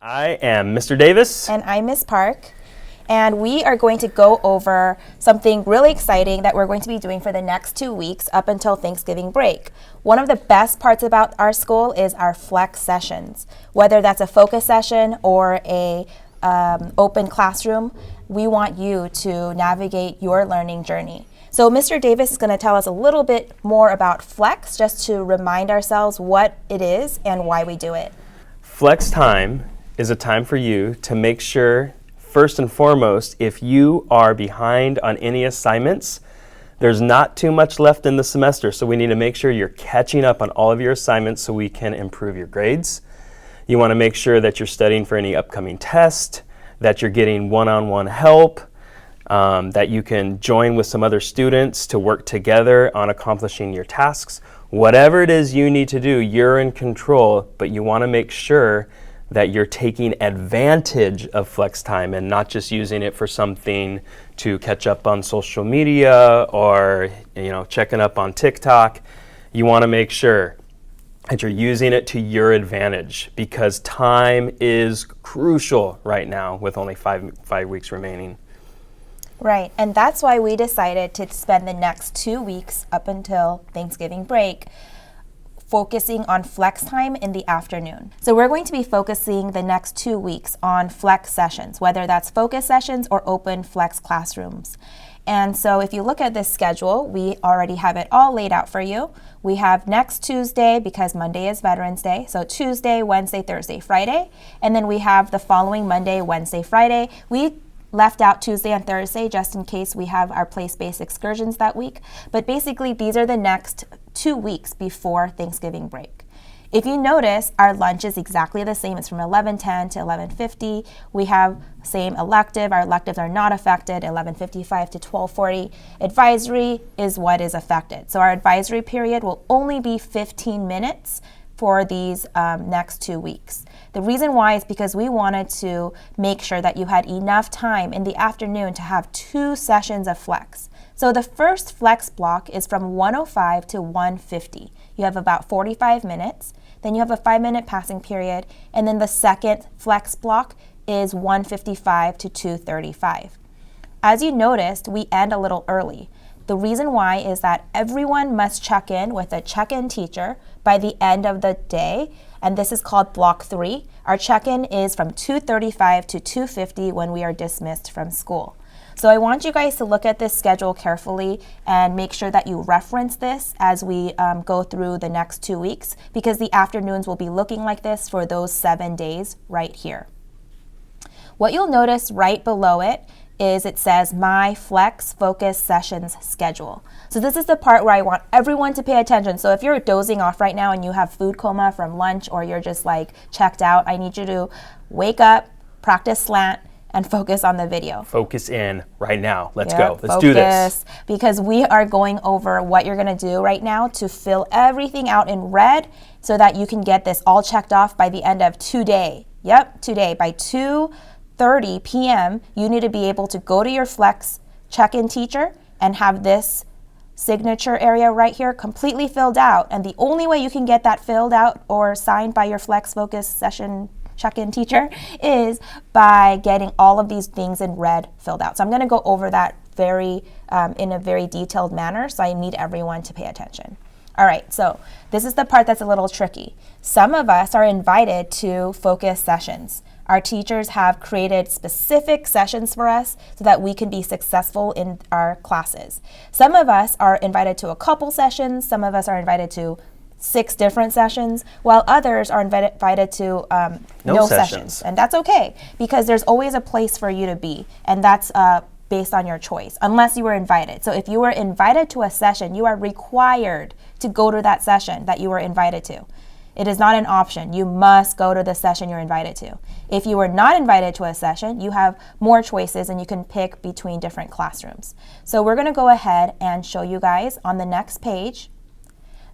I am Mr. Davis. And I'm Ms. Park. And we are going to go over something really exciting that we're going to be doing for the next 2 weeks up until Thanksgiving break. One of the best parts about our school is our flex sessions. Whether that's a focus session or a open classroom, we want you to navigate your learning journey. So Mr. Davis is going to tell us a little bit more about flex, just to remind ourselves what it is and why we do it. Flex time is a time for you to make sure, first and foremost, if you are behind on any assignments, there's not too much left in the semester, so we need to make sure you're catching up on all of your assignments so we can improve your grades. You want to make sure that you're studying for any upcoming test, that you're getting one-on-one help, that you can join with some other students to work together on accomplishing your tasks. Whatever it is you need to do, you're in control, but you want to make sure that you're taking advantage of flex time and not just using it for something to catch up on social media or checking up on TikTok. You want to make sure that you're using it to your advantage because time is crucial right now with only five weeks remaining. Right, and that's why we decided to spend the next 2 weeks up until Thanksgiving break focusing on flex time in the afternoon. So we're going to be focusing the next 2 weeks on flex sessions, whether that's focus sessions or open flex classrooms. And so if you look at this schedule, we already have it all laid out for you. We have next Tuesday, because Monday is Veterans Day, so Tuesday, Wednesday, Thursday, Friday. And then we have the following Monday, Wednesday, Friday. We left out Tuesday and Thursday just in case we have our place-based excursions that week. But basically, these are the next 2 weeks before Thanksgiving break. If you notice, our lunch is exactly the same. It's from 11:10 to 11:50. We have same elective. Our electives are not affected, 11:55 to 12:40. Advisory is what is affected. So our advisory period will only be 15 minutes for these next 2 weeks. The reason why is because we wanted to make sure that you had enough time in the afternoon to have 2 sessions of flex. So the first flex block is from 1:05 to 1:50. You have about 45 minutes. Then you have a 5-minute passing period. And then the second flex block is 1:55 to 2:35. As you noticed, we end a little early. The reason why is that everyone must check in with a check-in teacher by the end of the day, and this is called block 3. Our check-in is from 2:35 to 2:50 when we are dismissed from school. So I want you guys to look at this schedule carefully and make sure that you reference this as we go through the next 2 weeks, because the afternoons will be looking like this for those 7 days right here. What you'll notice right below it is it says My Flex Focus Sessions Schedule. So this is the part where I want everyone to pay attention. So if you're dozing off right now and you have food coma from lunch or you're just like checked out, I need you to wake up, practice slant, and focus on the video. Focus in right now. Let's go. Let's do this. Because we are going over what you're going to do right now to fill everything out in red so that you can get this all checked off by the end of today. Yep, today by 2:30 p.m., you need to be able to go to your flex check-in teacher and have this signature area right here completely filled out. And the only way you can get that filled out or signed by your flex focus session check-in teacher is by getting all of these things in red filled out. So I'm going to go over that in a very detailed manner, so I need everyone to pay attention. All right, so this is the part that's a little tricky. Some of us are invited to focus sessions. Our teachers have created specific sessions for us so that we can be successful in our classes. Some of us are invited to a couple sessions. Some of us are invited to 6 different sessions, while others are invited to no sessions. And that's okay, because there's always a place for you to be, and that's based on your choice, unless you were invited. So if you were invited to a session, you are required to go to that session that you were invited to. It is not an option. You must go to the session you're invited to. If you were not invited to a session, you have more choices and you can pick between different classrooms. So we're going to go ahead and show you guys on the next page.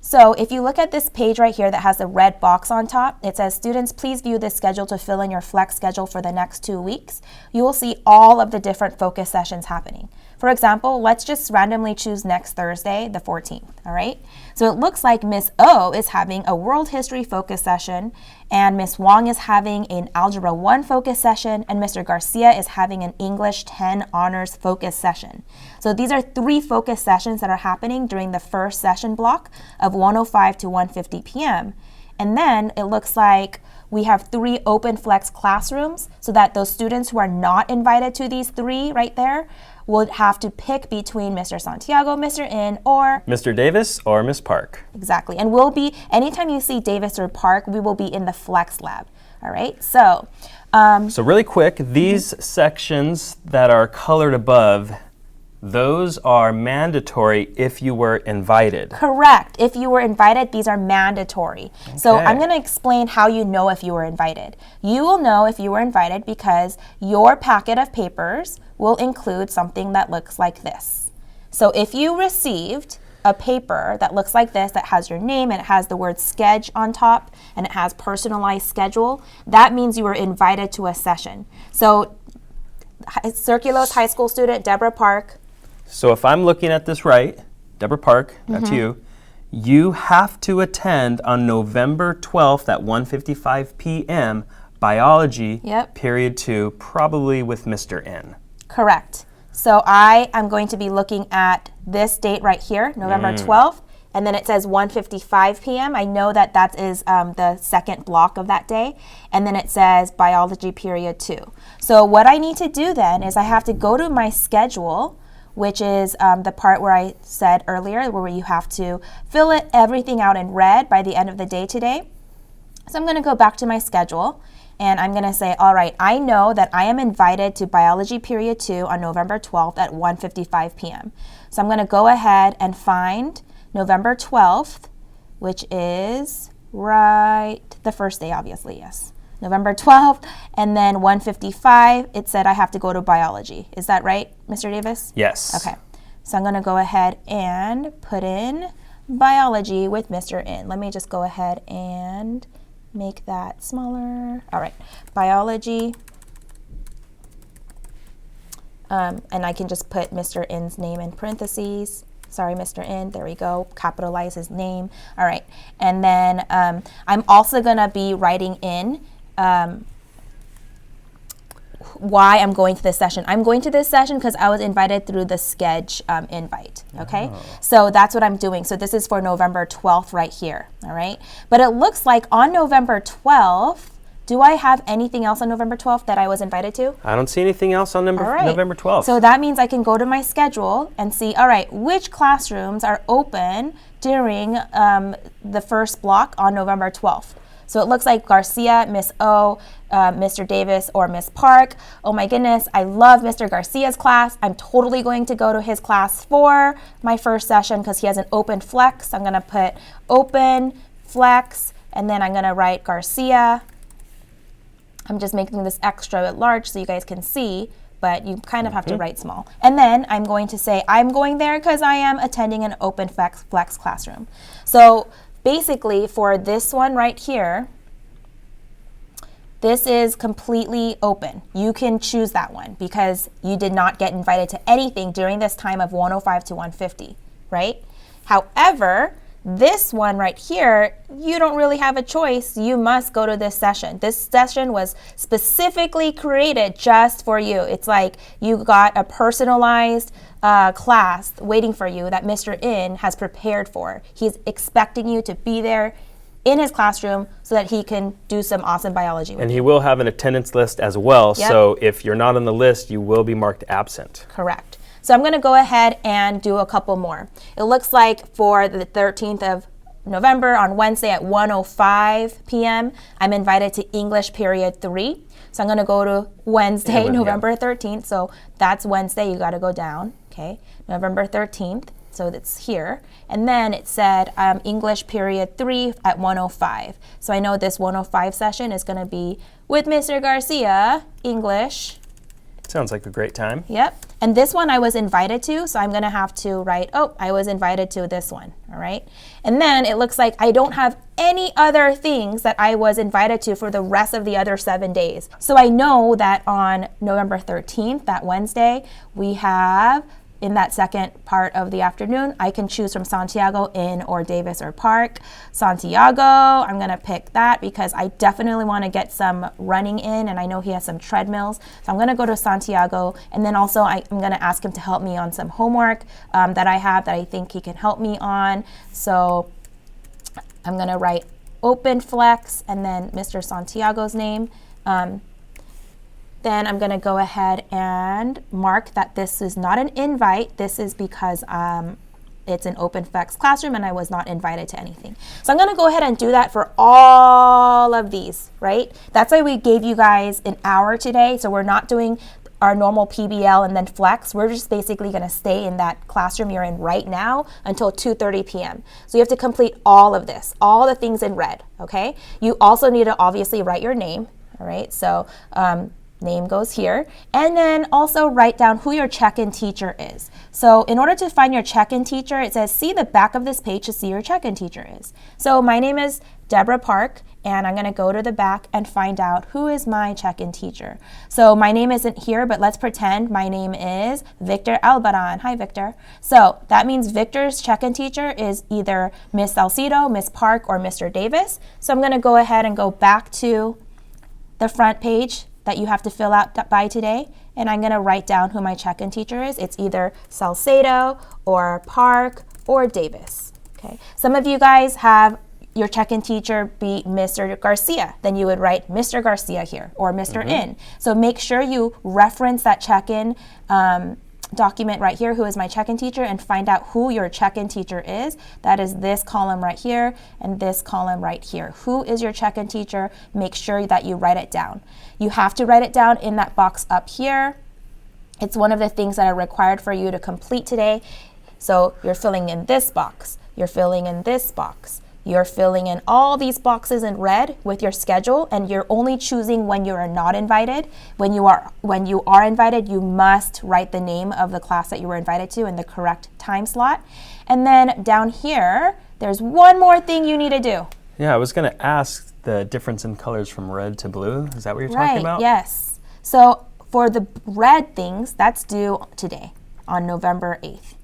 So if you look at this page right here that has the red box on top, it says, students, please view this schedule to fill in your flex schedule for the next 2 weeks. You will see all of the different focus sessions happening. For example, let's just randomly choose next Thursday, the 14th, all right? So it looks like Miss O is having a world history focus session, and Miss Wong is having an Algebra 1 focus session, and Mr. Garcia is having an English 10 honors focus session. So these are 3 focus sessions that are happening during the first session block of 1:05 to 1:50 p.m. And then it looks like we have 3 open flex classrooms so that those students who are not invited to these 3 right there will have to pick between Mr. Santiago, Mr. In, or Mr. Davis or Miss Park. Exactly. And we'll be, anytime you see Davis or Park, we will be in the flex lab. All right. So really quick, these sections that are colored above, those are mandatory if you were invited. Correct. If you were invited, these are mandatory. Okay. So I'm going to explain how you know if you were invited. You will know if you were invited because your packet of papers will include something that looks like this. So if you received a paper that looks like this, that has your name and it has the word sketch on top and it has personalized schedule, that means you were invited to a session. So Circulos High School student Deborah Park. So if I'm looking at this right, Deborah Park, that's you, you have to attend on November 12th at 1:55 p.m. biology, period 2, probably with Mr. N. Correct. So I am going to be looking at this date right here, November 12th, and then it says 1:55 p.m. I know that that is the second block of that day, and then it says biology period 2. So what I need to do then is I have to go to my schedule, which is the part where I said earlier where you have to fill everything out in red by the end of the day today. So I'm going to go back to my schedule and I'm going to say, all right, I know that I am invited to biology period 2 on November 12th at 1:55 p.m. So I'm going to go ahead and find November 12th, which is right the first day, obviously, yes. November 12th, and then 1:55, it said I have to go to biology. Is that right, Mr. Davis? Yes. Okay. So I'm going to go ahead and put in biology with Mr. In. Let me just go ahead and make that smaller. All right. Biology. And I can just put Mr. In's name in parentheses. Sorry, Mr. In, there we go, capitalize his name. All right, and then I'm also gonna be writing in why I'm going to this session. I'm going to this session because I was invited through the Sketch invite, okay? So that's what I'm doing. So this is for November 12th right here, all right? But it looks like on November 12th, do I have anything else on November 12th that I was invited to? I don't see anything else on November 12th. So that means I can go to my schedule and see, all right, which classrooms are open during the first block on November 12th. So it looks like Garcia, Miss O, Mr. Davis, or Miss Park. Oh my goodness, I love Mr. Garcia's class. I'm totally going to go to his class for my first session because he has an open flex. I'm gonna put open flex, and then I'm gonna write Garcia. I'm just making this extra large so you guys can see, but you kind of have to write small. And then I'm going to say I'm going there because I am attending an open flex classroom. So basically for this one right here, this is completely open. You can choose that one because you did not get invited to anything during this time of 1:05 to 1:50, right? However, this one right here, you don't really have a choice. You must go to this session. This session was specifically created just for you. It's like you got a personalized class waiting for you that Mr. In has prepared for. He's expecting you to be there in his classroom so that he can do some awesome biology with And you. he will have an attendance list as well. Yep. So if you're not on the list, you will be marked absent. Correct. So I'm going to go ahead and do a couple more. It looks like for the 13th of November on Wednesday at 1:05 p.m., I'm invited to English period 3. So I'm going to go to Wednesday, November 13th. So that's Wednesday. You got to go down. Okay. November 13th. So that's here. And then it said English period 3 at 1:05. So I know this 1:05 session is going to be with Mr. Garcia, English. Sounds like a great time. Yep. And this one I was invited to, so I'm going to have to write, oh, I was invited to this one, all right? And then it looks like I don't have any other things that I was invited to for the rest of the other 7 days. So I know that on November 13th, that Wednesday, we have in that second part of the afternoon, I can choose from Santiago, Inn, or Davis or Park. Santiago, I'm gonna pick that because I definitely wanna get some running in, and I know he has some treadmills. So I'm gonna go to Santiago, and then also I'm gonna ask him to help me on some homework that I have that I think he can help me on. So I'm gonna write Open Flex and then Mr. Santiago's name. Then I'm gonna go ahead and mark that this is not an invite. This is because it's an Open Flex classroom and I was not invited to anything. So I'm gonna go ahead and do that for all of these, right? That's why we gave you guys an hour today. So we're not doing our normal PBL and then flex. We're just basically gonna stay in that classroom you're in right now until 2:30 p.m. So you have to complete all of this, all the things in red, okay? You also need to obviously write your name, all right? So name goes here, and then also write down who your check-in teacher is. So in order to find your check-in teacher, it says see the back of this page to see who your check-in teacher is. So my name is Deborah Park, and I'm gonna go to the back and find out who is my check-in teacher. So my name isn't here, but let's pretend my name is Victor Albaran. Hi, Victor. So that means Victor's check-in teacher is either Miss Salcido, Miss Park, or Mr. Davis. So I'm gonna go ahead and go back to the front page that you have to fill out by today, and I'm gonna write down who my check-in teacher is. It's either Salcedo or Park or Davis, okay? Some of you guys have your check-in teacher be Mr. Garcia, then you would write Mr. Garcia here, or Mr. In. So make sure you reference that check-in document right here, who is my check-in teacher, and find out who your check-in teacher is. That is this column right here and this column right here. Who is your check-in teacher? Make sure that you write it down. You have to write it down in that box up here. It's one of the things that are required for you to complete today. So you're filling in this box, you're filling in this box, you're filling in all these boxes in red with your schedule, and you're only choosing when you are not invited. When you are invited, you must write the name of the class that you were invited to in the correct time slot. And then down here, there's one more thing you need to do. Yeah, I was gonna ask the difference in colors from red to blue. Is that what you're talking about? Yes. So for the red things, that's due today on November 8th.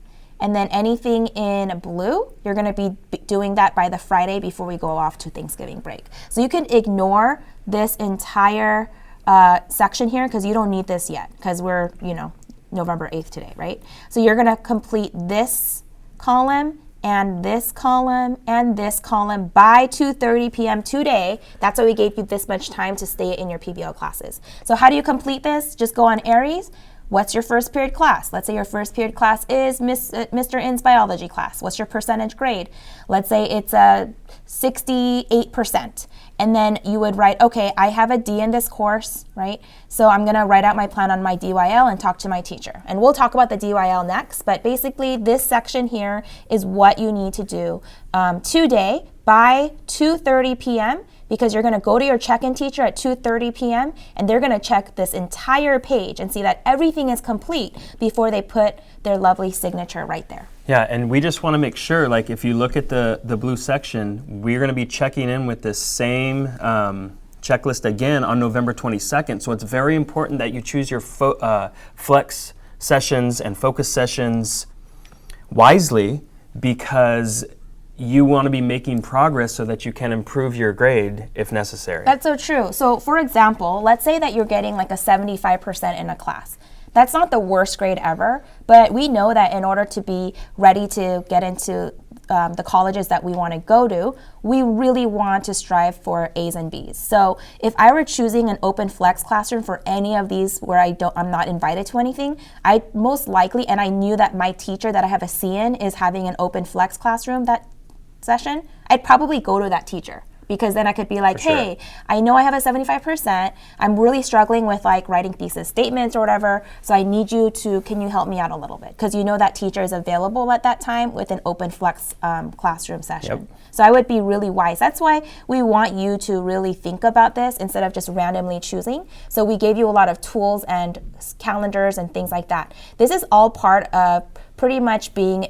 And then anything in blue, you're gonna be doing that by the Friday before we go off to Thanksgiving break. So you can ignore this entire section here because you don't need this yet because we're, November 8th today, right? So you're gonna complete this column and this column and this column by 2:30 p.m. today. That's why we gave you this much time to stay in your PBL classes. So how do you complete this? Just go on Aries. What's your first period class? Let's say your first period class is Mr. In's biology class. What's your percentage grade? Let's say it's a 68%. And then you would write, okay, I have a D in this course, right? So I'm gonna write out my plan on my DYL and talk to my teacher. And we'll talk about the DYL next, but basically this section here is what you need to do today by 2:30 p.m. because you're gonna go to your check-in teacher at 2:30 p.m. and they're gonna check this entire page and see that everything is complete before they put their lovely signature right there. Yeah, and we just wanna make sure, like if you look at the blue section, we're gonna be checking in with this same checklist again on November 22nd. So it's very important that you choose your flex sessions and focus sessions wisely because you want to be making progress so that you can improve your grade if necessary. That's so true. So for example, let's say that you're getting like a 75% in a class. That's not the worst grade ever, but we know that in order to be ready to get into the colleges that we want to go to, we really want to strive for A's and B's. So if I were choosing an open flex classroom for any of these where I'm not invited to anything, I most likely, and I knew that my teacher that I have a C in is having an open flex classroom that session, I'd probably go to that teacher because then I could be like, hey, I know I have a 75%. I'm really struggling with like writing thesis statements or whatever. So I need you to, can you help me out a little bit? Because you know that teacher is available at that time with an open flex classroom session. Yep. So I would be really wise. That's why we want you to really think about this instead of just randomly choosing. So we gave you a lot of tools and calendars and things like that. This is all part of pretty much being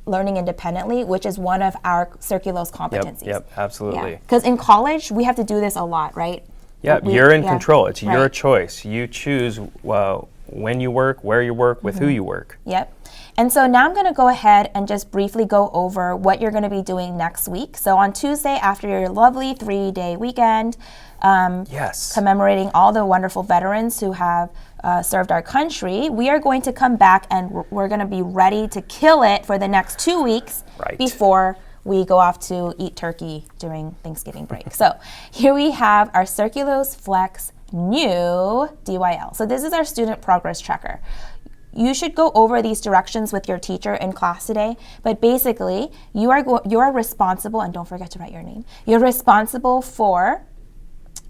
learning independently, which is one of our Circulos competencies. Yep, absolutely. Because in college, we have to do this a lot, right? Yeah, you're in control. It's your choice. You choose when you work, where you work, with who you work. Yep. And so now I'm going to go ahead and just briefly go over what you're going to be doing next week. So on Tuesday, after your lovely 3-day weekend, commemorating all the wonderful veterans who have served our country, we are going to come back and we're going to be ready to kill it for the next 2 weeks before we go off to eat turkey during Thanksgiving break. So here we have our Circulose Flex new DYL. So this is our student progress tracker. You should go over these directions with your teacher in class today, but basically you are responsible, and don't forget to write your name, you're responsible for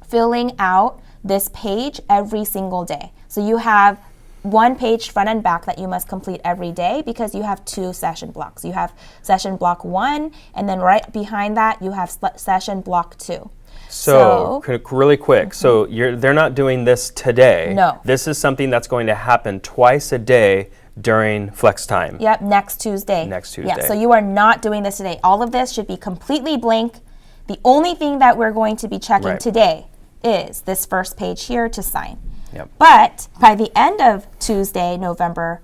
filling out this page every single day. So you have one page front and back that you must complete every day because you have 2 session blocks. You have session block 1, and then right behind that you have session block 2. So really quick, so they're not doing this today. No. This is something that's going to happen twice a day during flex time. Yep, next Tuesday. Next Tuesday. Yeah, so you are not doing this today. All of this should be completely blank. The only thing that we're going to be checking today is this first page here to sign. Yep. But by the end of Tuesday, November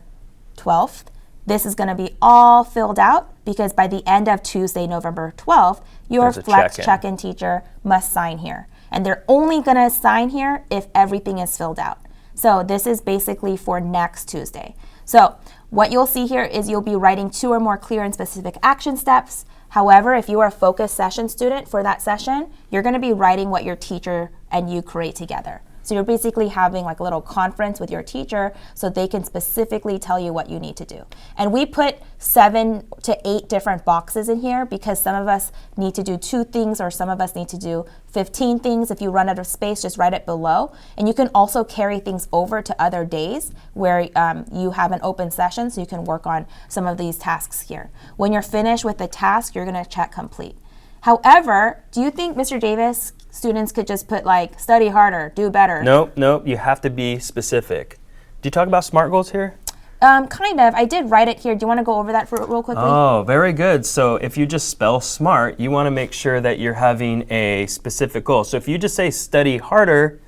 12th, this is going to be all filled out because by the end of Tuesday, November 12th, your flex check-in teacher must sign here. And they're only going to sign here if everything is filled out. So this is basically for next Tuesday. So what you'll see here is you'll be writing 2 or more clear and specific action steps. However, if you are a focused session student for that session, you're going to be writing what your teacher and you create together. So you're basically having like a little conference with your teacher so they can specifically tell you what you need to do. And we put 7 to 8 different boxes in here because some of us need to do 2 things or some of us need to do 15 things. If you run out of space, just write it below. And you can also carry things over to other days where you have an open session so you can work on some of these tasks here. When you're finished with the task, you're going to check complete. However, do you think, Mr. Davis, students could just put like study harder, do better? Nope, you have to be specific. Do you talk about SMART goals here? Kind of. I did write it here. Do you want to go over that real quickly? Oh, very good. So if you just spell SMART, you want to make sure that you're having a specific goal. So if you just say study harder,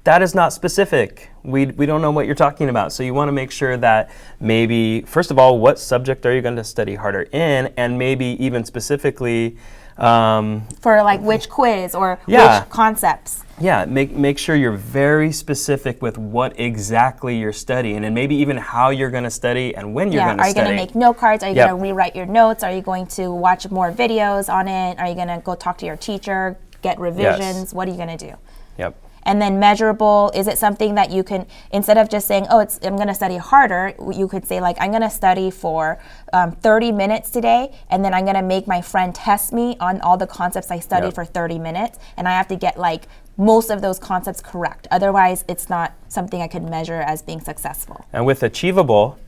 that is not specific. We don't know what you're talking about. So you want to make sure that maybe, first of all, what subject are you going to study harder in? And maybe even specifically, for like which quiz or which concepts. Yeah, make sure you're very specific with what exactly you're studying and maybe even how you're going to study and when you're going to study. Are you going to make note cards? Are you going to rewrite your notes? Are you going to watch more videos on it? Are you going to go talk to your teacher, get revisions? Yes. What are you going to do? Yep. And then measurable, is it something that you can, instead of just saying, I'm going to study harder, you could say like, I'm going to study for 30 minutes today, and then I'm going to make my friend test me on all the concepts I studied for 30 minutes, and I have to get like most of those concepts correct. Otherwise, it's not something I could measure as being successful. And with achievable,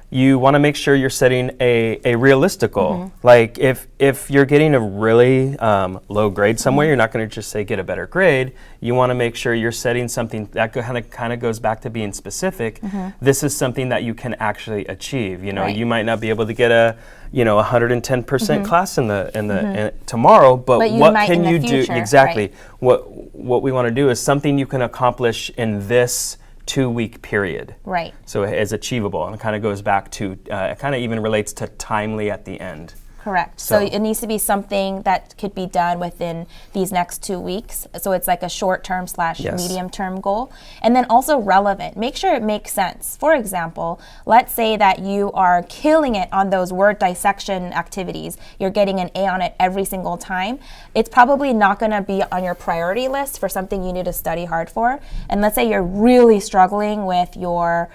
you want to make sure you're setting a realistic goal. Like if you're getting a really low grade somewhere, you're not going to just say get a better grade. You want to make sure you're setting something that kind of goes back to being specific. This is something that you can actually achieve. You know, you might not be able to get a 110% class in tomorrow, but what can you do exactly? What we want to do is something you can accomplish in this 2-week period. Right. So it is achievable, and it kind of goes back to, it kind of even relates to timely at the end. Correct. So it needs to be something that could be done within these next 2 weeks. So it's like a short-term / medium-term goal. And then also relevant. Make sure it makes sense. For example, let's say that you are killing it on those word dissection activities. You're getting an A on it every single time. It's probably not going to be on your priority list for something you need to study hard for. And let's say you're really struggling with your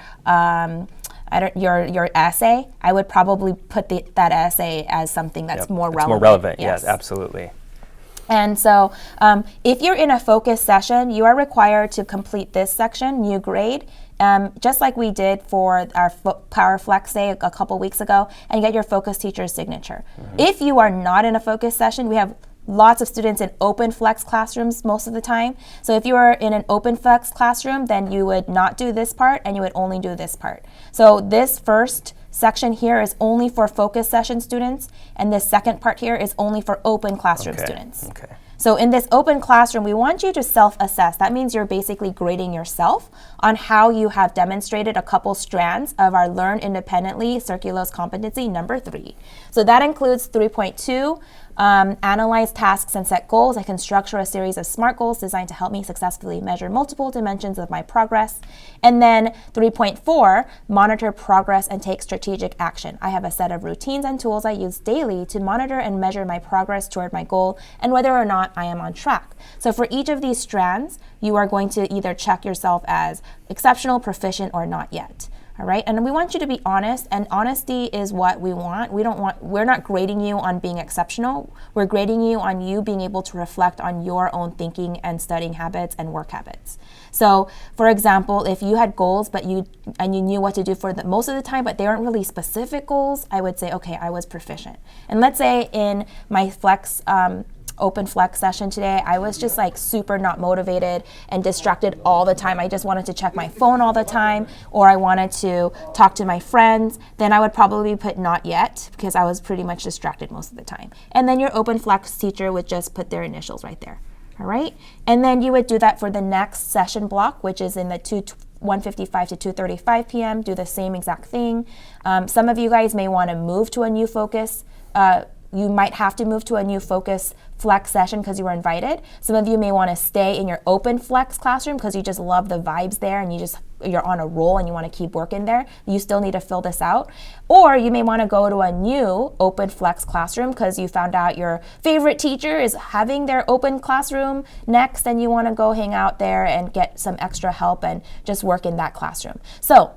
your essay, I would probably put that essay as something that's more relevant. More relevant, yes, absolutely. And so if you're in a focus session, you are required to complete this section, new grade, just like we did for our Power Flex Day a couple weeks ago, and get your focus teacher's signature. If you are not in a focus session, we have lots of students in open flex classrooms most of the time. So if you are in an open flex classroom, then you would not do this part and you would only do this part. So this first section here is only for focus session students, and this second part here is only for open classroom students. So in this open classroom, we want you to self-assess. That means you're basically grading yourself on how you have demonstrated a couple strands of our Learn Independently Circulose competency number 3. So that includes 3.2, analyze tasks and set goals. I can structure a series of SMART goals designed to help me successfully measure multiple dimensions of my progress. And then 3.4, monitor progress and take strategic action. I have a set of routines and tools I use daily to monitor and measure my progress toward my goal and whether or not I am on track. So for each of these strands, you are going to either check yourself as exceptional, proficient, or not yet. All right, and we want you to be honest, and honesty is what we want. We're not grading you on being exceptional. We're grading you on you being able to reflect on your own thinking and studying habits and work habits. So, for example, if you had goals, but you knew what to do for most of the time, but they aren't really specific goals, I would say, okay, I was proficient. And let's say in my open flex session today, I was just like super not motivated and distracted all the time. I just wanted to check my phone all the time, or I wanted to talk to my friends. Then I would probably put not yet because I was pretty much distracted most of the time. And then your open flex teacher would just put their initials right there. All right. And then you would do that for the next session block, which is in the 1:55 to 2:35 p.m. Do the same exact thing. Some of you guys may want to move to a new focus. You might have to move to a new focus flex session because you were invited. Some of you may want to stay in your open flex classroom because you just love the vibes there and you're on a roll and you want to keep working there. You still need to fill this out. Or you may want to go to a new open flex classroom because you found out your favorite teacher is having their open classroom next and you want to go hang out there and get some extra help and just work in that classroom. So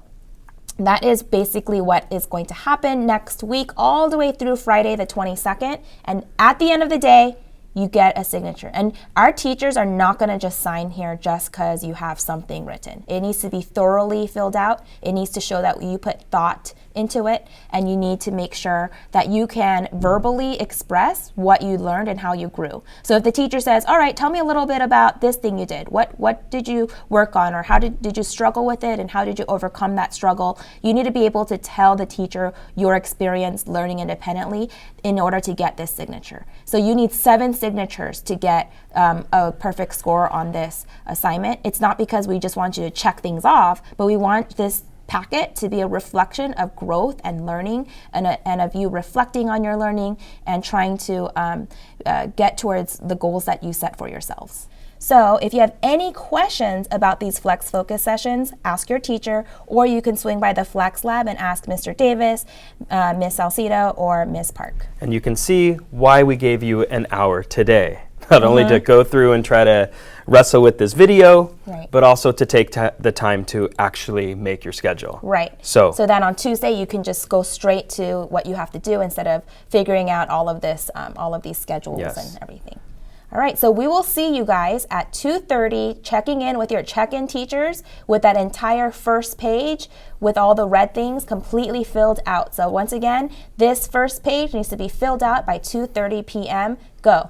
that is basically what is going to happen next week, all the way through Friday the 22nd. And at the end of the day, you get a signature. And our teachers are not going to just sign here just because you have something written. It needs to be thoroughly filled out. It needs to show that you put thought into it, and you need to make sure that you can verbally express what you learned and how you grew. So if the teacher says, all right, tell me a little bit about this thing you did. What did you work on, or how did you struggle with it, and how did you overcome that struggle? You need to be able to tell the teacher your experience learning independently in order to get this signature. So you need 7 signatures to get a perfect score on this assignment. It's not because we just want you to check things off, but we want this packet to be a reflection of growth and learning, and of you reflecting on your learning and trying to get towards the goals that you set for yourselves. So if you have any questions about these Flex Focus sessions, ask your teacher, or you can swing by the Flex Lab and ask Mr. Davis, Miss Salcido, or Miss Park. And you can see why we gave you an hour today. Not only to go through and try to wrestle with this video, but also to take the time to actually make your schedule. Right. So then on Tuesday, you can just go straight to what you have to do instead of figuring out all of this, all of these schedules and everything. All right, so we will see you guys at 2:30, checking in with your check-in teachers with that entire first page with all the red things completely filled out. So once again, this first page needs to be filled out by 2:30 p.m. Go.